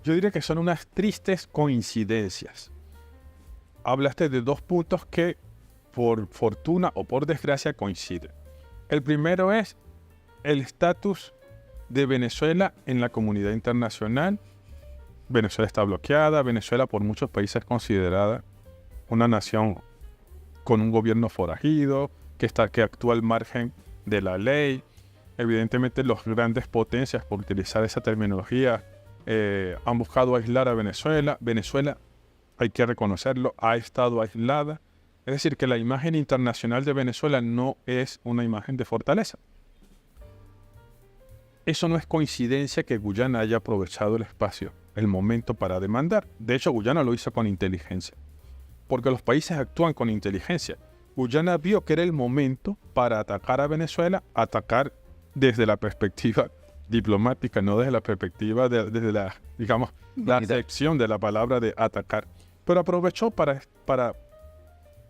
Yo diría que son unas tristes coincidencias. Hablaste de dos puntos que por fortuna o por desgracia coinciden. El primero es el estatus de Venezuela en la comunidad internacional. Venezuela está bloqueada. Venezuela por muchos países es considerada una nación con un gobierno forajido, que actúa al margen de la ley. Evidentemente las grandes potencias, por utilizar esa terminología, han buscado aislar a Venezuela. Venezuela, hay que reconocerlo, ha estado aislada. Es decir, que la imagen internacional de Venezuela no es una imagen de fortaleza. Eso no es coincidencia que Guyana haya aprovechado el espacio, el momento para demandar. De hecho, Guyana lo hizo con inteligencia, porque los países actúan con inteligencia. Guyana vio que era el momento para atacar a Venezuela, atacar desde la perspectiva diplomática, no desde la perspectiva, desde la, digamos, la acepción de la palabra de atacar. Pero aprovechó para,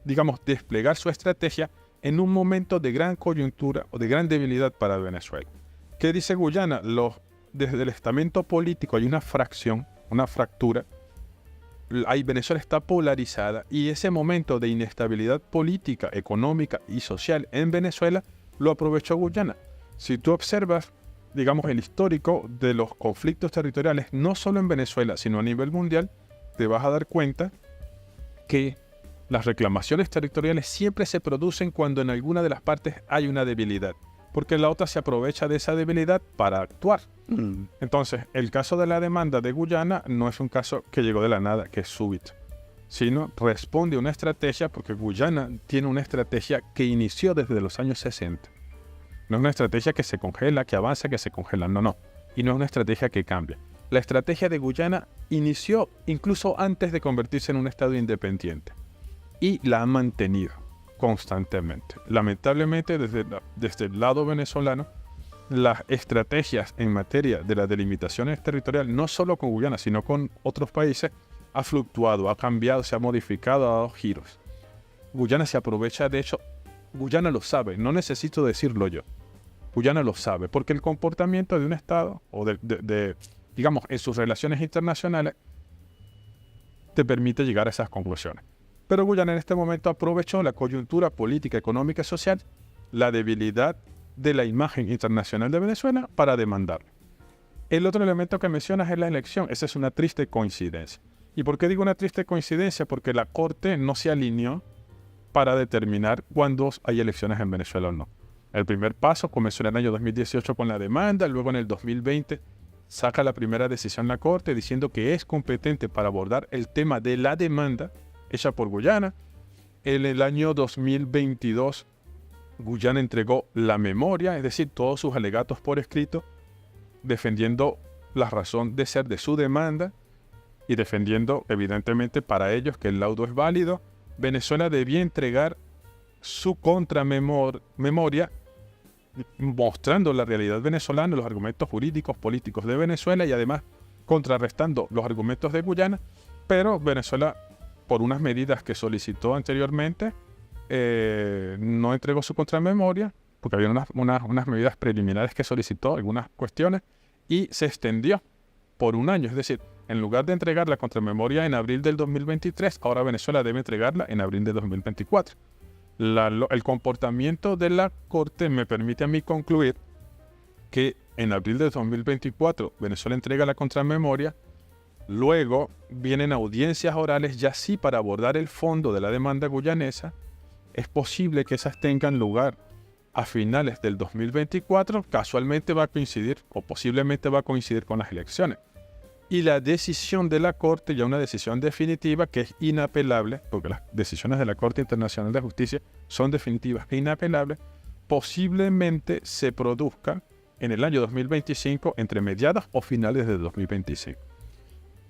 digamos, desplegar su estrategia en un momento de gran coyuntura o de gran debilidad para Venezuela. ¿Qué dice Guyana? Desde el estamento político hay una fracción, una fractura. Venezuela está polarizada y ese momento de inestabilidad política, económica y social en Venezuela lo aprovechó Guyana. Si tú observas, digamos, el histórico de los conflictos territoriales, no solo en Venezuela, sino a nivel mundial, te vas a dar cuenta que las reclamaciones territoriales siempre se producen cuando en alguna de las partes hay una debilidad, porque la otra se aprovecha de esa debilidad para actuar. Entonces, el caso de la demanda de Guyana no es un caso que llegó de la nada, que es súbito, sino responde a una estrategia, porque Guyana tiene una estrategia que inició desde los años 60. No es una estrategia que se congela, que avanza, que se congela, no. Y no es una estrategia que cambia. La estrategia de Guyana inició incluso antes de convertirse en un estado independiente y la ha mantenido constantemente. Lamentablemente, desde el lado venezolano, las estrategias en materia de las delimitaciones territoriales, no solo con Guyana, sino con otros países, ha fluctuado, ha cambiado, se ha modificado, ha dado giros. Guyana se aprovecha, de hecho, Guyana lo sabe, no necesito decirlo yo. Guyana lo sabe, porque el comportamiento de un Estado, o digamos, en sus relaciones internacionales, te permite llegar a esas conclusiones. Pero Guyana en este momento aprovechó la coyuntura política, económica y social, la debilidad de la imagen internacional de Venezuela para demandar. El otro elemento que mencionas es la elección. Esa es una triste coincidencia. ¿Y por qué digo una triste coincidencia? Porque la Corte no se alineó para determinar cuándo hay elecciones en Venezuela o no. El primer paso comenzó en el año 2018 con la demanda, luego en el 2020 saca la primera decisión la Corte diciendo que es competente para abordar el tema de la demanda hecha por Guyana. En el año 2022 Guyana entregó la memoria, es decir, todos sus alegatos por escrito, defendiendo la razón de ser de su demanda y defendiendo, evidentemente, para ellos que el laudo es válido. Venezuela debía entregar su contramemoria, mostrando la realidad venezolana, los argumentos jurídicos, políticos de Venezuela y además contrarrestando los argumentos de Guyana, pero Venezuela, por unas medidas que solicitó anteriormente, no entregó su contramemoria, porque había unas medidas preliminares que solicitó, algunas cuestiones, y se extendió por un año. Es decir, en lugar de entregar la contramemoria en abril del 2023, ahora Venezuela debe entregarla en abril de 2024. El comportamiento de la Corte me permite a mí concluir que en abril de 2024 Venezuela entrega la contramemoria, luego vienen audiencias orales ya sí para abordar el fondo de la demanda guyanesa. Es posible que esas tengan lugar a finales del 2024, casualmente va a coincidir o posiblemente va a coincidir con las elecciones. Y la decisión de la Corte, ya una decisión definitiva que es inapelable, porque las decisiones de la Corte Internacional de Justicia son definitivas e inapelables, posiblemente se produzca en el año 2025, entre mediados o finales del 2025.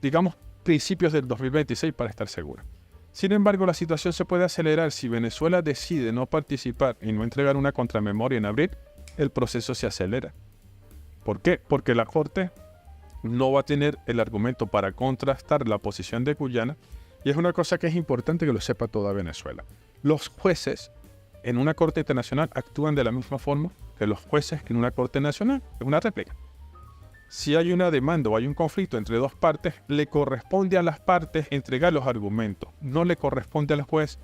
Digamos, principios del 2026 para estar seguro. Sin embargo, la situación se puede acelerar si Venezuela decide no participar y no entregar una contramemoria en abril, el proceso se acelera. ¿Por qué? Porque la Corte no va a tener el argumento para contrastar la posición de Guyana, y es una cosa que es importante que lo sepa toda Venezuela. Los jueces en una corte internacional actúan de la misma forma que los jueces en una corte nacional, es una réplica. Si hay una demanda o hay un conflicto entre dos partes, le corresponde a las partes entregar los argumentos. No le corresponde al juez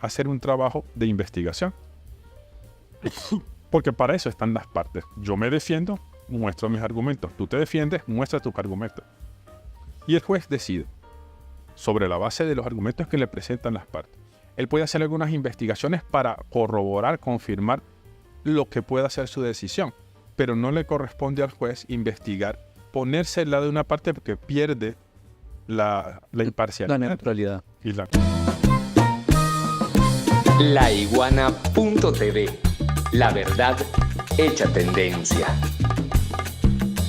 hacer un trabajo de investigación. Porque para eso están las partes. Yo me defiendo, muestro mis argumentos. Tú te defiendes, muestra tus argumentos. Y el juez decide sobre la base de los argumentos que le presentan las partes. Él puede hacer algunas investigaciones para corroborar, confirmar lo que pueda ser su decisión, pero no le corresponde al juez investigar, ponerse al lado de una parte porque pierde la imparcialidad. La neutralidad. Y Laiguana.tv. La verdad hecha tendencia.